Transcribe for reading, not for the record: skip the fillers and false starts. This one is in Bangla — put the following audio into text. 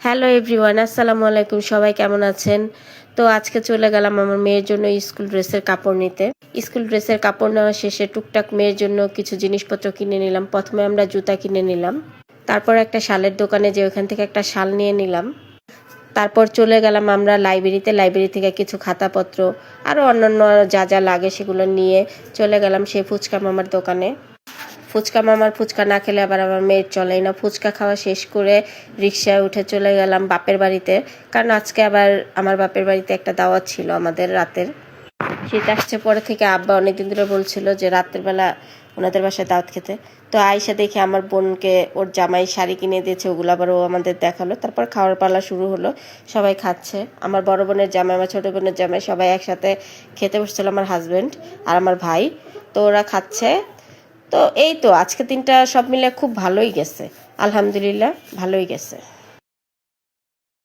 হ্যালো এভরিওয়ান, আসসালামু আলাইকুম। সবাই কেমন আছেন? তো আজকে চলে গেলাম আমার মেয়ের জন্য স্কুল ড্রেসের কাপড় নিতে। স্কুল ড্রেসের কাপড় নেওয়া শেষে টুকটাক মেয়ের জন্য কিছু জিনিসপত্র কিনে নিলাম। প্রথমে আমরা জুতা কিনে নিলাম, তারপর একটা শালের দোকানে যে ওখান থেকে একটা শাল নিয়ে নিলাম। তারপর চলে গেলাম আমরা লাইব্রেরি থেকে কিছু খাতাপত্র আরও অন্যান্য যা যা লাগে সেগুলো নিয়ে চলে গেলাম সেই ফুচকা মামার দোকানে। ফুচকা মামার ফুচকা না খেলে আবার আমার মেয়ের চলেই না। ফুচকা খাওয়া শেষ করে রিকশায় উঠে চলে গেলাম বাপের বাড়িতে, কারণ আজকে আবার আমার বাপের বাড়িতে একটা দাওয়াত ছিল আমাদের রাতের। শীত আসছে পরে থেকে আব্বা অনেকদিন ধরে বলছিল যে রাতের বেলা ওনাদের বাসায় দাওয়াত খেতে। তো আয়সা দেখে আমার বোনকে ওর জামাই শাড়ি কিনে দিয়েছে, ওগুলো আবার ও আমাদের দেখালো। তারপর খাওয়ার পালা শুরু হলো, সবাই খাচ্ছে। আমার বড় বোনের জামাই, আমার ছোটো বোনের জামাই সবাই একসাথে খেতে বসছিল, আমার হাজব্যান্ড আর আমার ভাই। তো ওরা খাচ্ছে। তো এই তো আজকে দিনটা সব মিলে খুব ভালোই গেছে, আলহামদুলিল্লাহ ভালোই গেছে।